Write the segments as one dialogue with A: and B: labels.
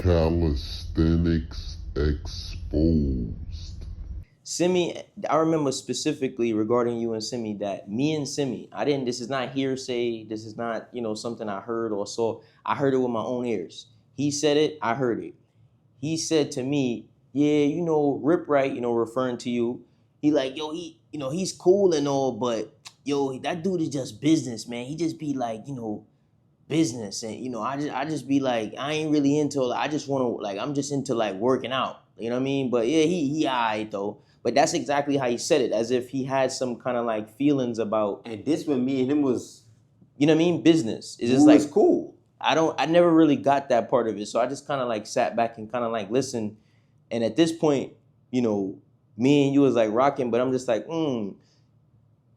A: Calisthenics exposed.
B: Simmyi, I remember specifically regarding you and Simmyi that me and Simmyi, this is not hearsay, this is not, something I heard or saw. I heard it with my own ears. He said it, I heard it. He said to me, yeah, Rip right, referring to you. He like, yo, he's cool and all, but yo, that dude is just business, man. He just be like, business. And I just be like, I ain't really into it. I just wanna like I'm just into like working out. You know what I mean? But yeah, he alright though. But that's exactly how he said it, as if he had some kind of like feelings about,
C: And this when me and him was,
B: you know what I mean, business. It's
C: we
B: just
C: was
B: like
C: cool.
B: I never really got that part of it. So I just kind of like sat back and kind of like listened. And at this point, me and you was like rocking, but I'm just like,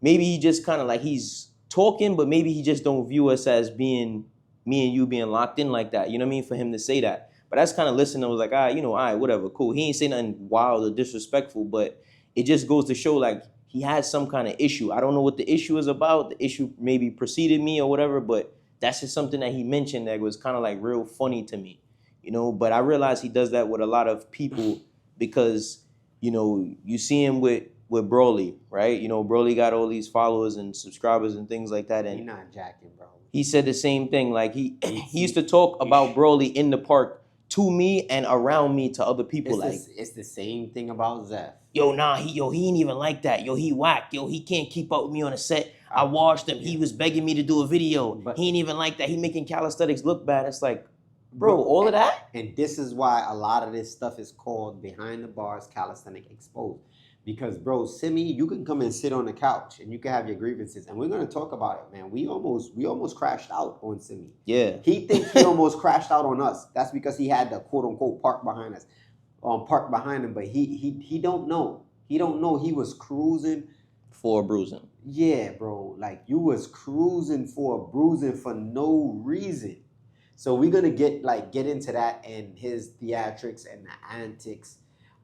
B: maybe he just kind of like he's talking, but maybe he just don't view us as being me and you being locked in like that. You know what I mean? For him to say that. But that's kind of listening. I was like, all right, whatever, cool. He ain't say nothing wild or disrespectful, but it just goes to show like he has some kind of issue. I don't know what the issue is about. The issue maybe preceded me or whatever, but that's just something that he mentioned that was kind of like real funny to me. But I realize he does that with a lot of people because, you see him with Broly, right? Broly got all these followers and subscribers and things like that. And
C: You're not jacking, bro.
B: he said the same thing. Like he used to talk about Broly in the park to me and around me to other people.
C: It's the same thing about Zeph.
B: Yo, nah, he ain't even like that. Yo, he whack. Yo, he can't keep up with me on the set. I watched him. He was begging me to do a video. But he ain't even like that. He making calisthenics look bad. It's like, bro, all of that?
C: And this is why a lot of this stuff is called behind the bars calisthenic exposed. Because, bro, Simmyi, you can come and sit on the couch and you can have your grievances. And we're going to talk about it, man. We almost crashed out on Simmyi.
B: Yeah.
C: He thinks he almost crashed out on us. That's because he had the quote-unquote park behind us. Park behind him. But he don't know. He don't know he was cruising.
B: For a bruising.
C: Yeah, bro. Like, you was cruising for a bruising for no reason. So we're going to get into that and his theatrics and the antics.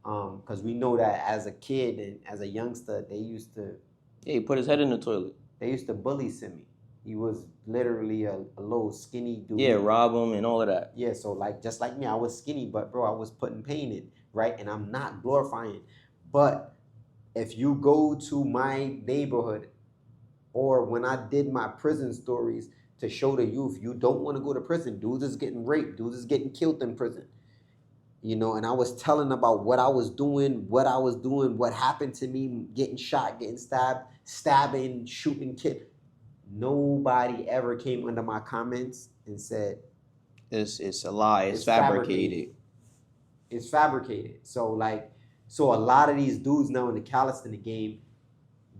C: Because we know that as a kid and as a youngster, they used to...
B: Yeah, he put his head in the toilet.
C: They used to bully Simmyi. He was literally a little skinny dude.
B: Yeah, rob him and all of that.
C: Yeah, so like just like me, I was skinny, but bro, I was putting pain in, right? And I'm not glorifying. But if you go to my neighborhood or when I did my prison stories to show the youth, you don't want to go to prison. Dudes is getting raped. Dudes is getting killed in prison. And I was telling about what I was doing, what happened to me, getting shot, getting stabbed, stabbing, shooting kid. Nobody ever came under my comments and said,
B: it's a lie, it's fabricated.
C: It's fabricated. So a lot of these dudes now in the calisthenics game,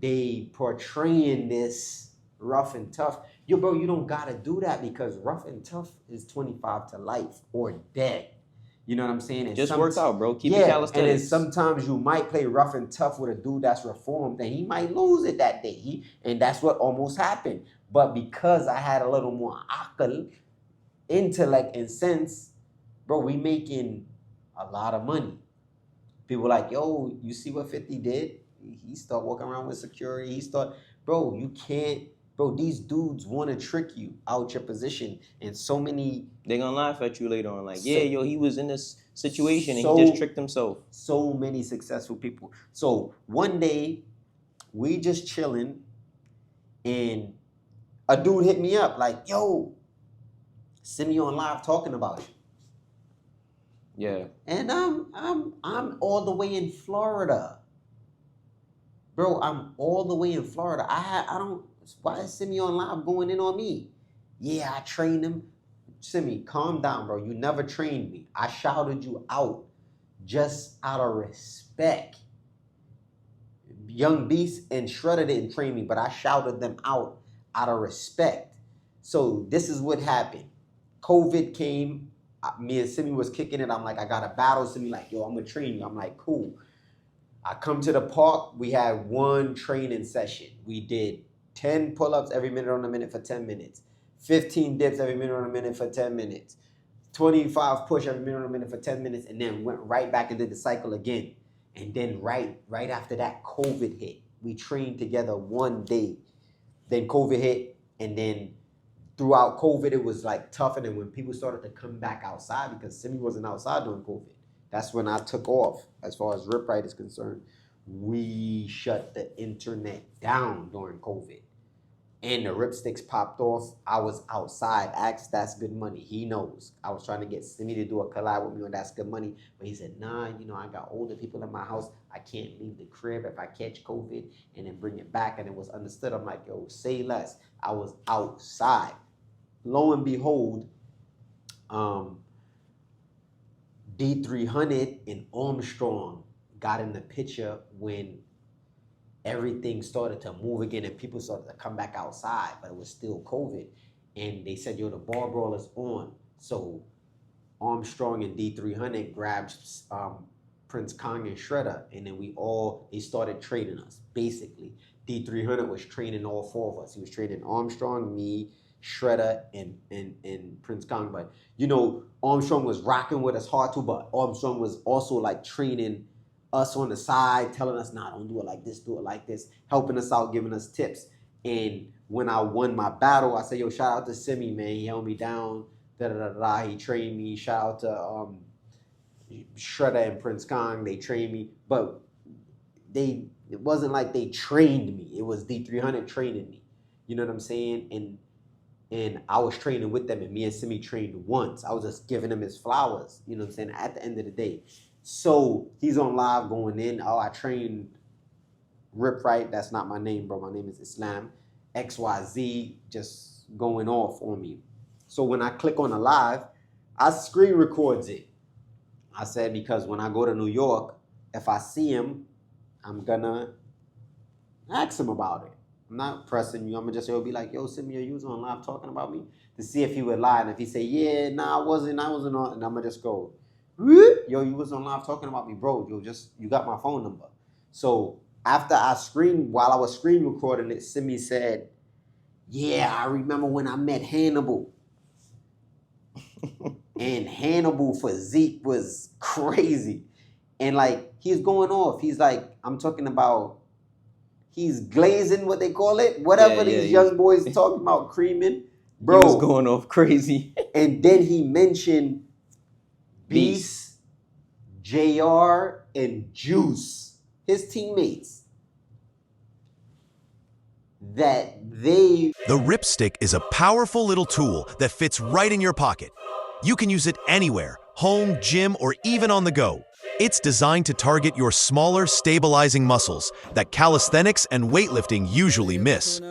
C: they portraying this rough and tough. Yo, bro, you don't gotta do that because rough and tough is 25 to life or dead. You know what I'm saying? And
B: just work out, bro. Keep it calisthenics.
C: And then sometimes you might play rough and tough with a dude that's reformed, and he might lose it that day. And that's what almost happened. But because I had a little more akal, intellect, and sense, bro, we making a lot of money. People like, yo, you see what 50 did? He started walking around with security. Bro, you can't. Bro, these dudes want to trick you out your position. And so many...
B: They're going to laugh at you later on. Like, he was in this situation and he just tricked himself.
C: So many successful people. So one day, we just chilling and a dude hit me up like, yo, send me on live talking about you.
B: Yeah.
C: And I'm all the way in Florida. Bro, I'm all the way in Florida. Why is Simmyi on live going in on me? Yeah, I trained him. Simmyi, calm down, bro. You never trained me. I shouted you out just out of respect. Young Beast and Shredder didn't train me, but I shouted them out of respect. So this is what happened. COVID came. Me and Simmyi was kicking it. I'm like, I got a battle. Simmyi like, yo, I'm going to train you. I'm like, cool. I come to the park. We had one training session. We did 10 pull-ups every minute on a minute for 10 minutes. 15 dips every minute on a minute for 10 minutes. 25 push every minute on a minute for 10 minutes. And then went right back into the cycle again. And then right after that, COVID hit. We trained together one day. Then COVID hit. And then throughout COVID, it was like tough. And then when people started to come back outside, because Simmyi wasn't outside during COVID, that's when I took off. As far as Rip Right is concerned, we shut the internet down during COVID. And the Ripsticks popped off. I was outside. Asked That's Good Money. He knows. I was trying to get Simmyi to do a collab with me on That's Good Money. But he said, nah, you know, I got older people in my house. I can't leave the crib if I catch COVID and then bring it back. And it was understood. I'm like, yo, say less. I was outside. Lo and behold, D300 and Armstrong got in the picture when everything started to move again and people started to come back outside, but it was still COVID. And they said, yo, the bar brawl is on. So Armstrong and D300 grabbed Prince Kong and Shredder, and then they started trading us, basically. D300 was training all four of us. He was training Armstrong, me, Shredder, and Prince Kong. But, you know, Armstrong was rocking with us hard too, but Armstrong was also like training us on the side, telling us, nah, don't do it like this, do it like this, helping us out, giving us tips. And when I won my battle, I said, yo, shout out to Simmyi, man. He held me down, He trained me. Shout out to Shredder and Prince Kong. They trained me. But it wasn't like they trained me. It was D300 training me. You know what I'm saying? And I was training with them, and me and Simmyi trained once. I was just giving him his flowers, you know what I'm saying, at the end of the day. So he's on live going in. Oh, I trained Rip Right. That's not my name, bro. My name is Islam. XYZ just going off on me. So when I click on the live, I screen records it. I said, because when I go to New York, if I see him, I'm gonna ask him about it. I'm not pressing you. I'm gonna just be like, yo, Simmyi, you was on live talking about me, to see if he would lie. And if he say, yeah, nah, I wasn't on, and I'm gonna just go, yo, you was on live talking about me, bro. You got my phone number. So after while I was screen recording it, Simmyi said, yeah, I remember when I met Hannibal. And Hannibal physique was crazy. And like, he's going off. He's like, I'm talking about, he's glazing, what they call it. Whatever these young boys talking about, creaming. Bro.
B: He was going off crazy.
C: And then he mentioned Beast, JR, and Juice, his teammates, the
A: Ripstick is a powerful little tool that fits right in your pocket. You can use it anywhere, home, gym, or even on the go. It's designed to target your smaller, stabilizing muscles that calisthenics and weightlifting usually miss.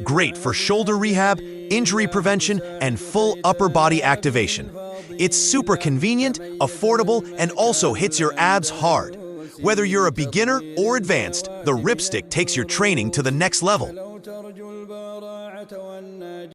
A: Great for shoulder rehab, injury prevention, and full upper body activation. It's super convenient, affordable, and also hits your abs hard. Whether you're a beginner or advanced, the Ripstick takes your training to the next level.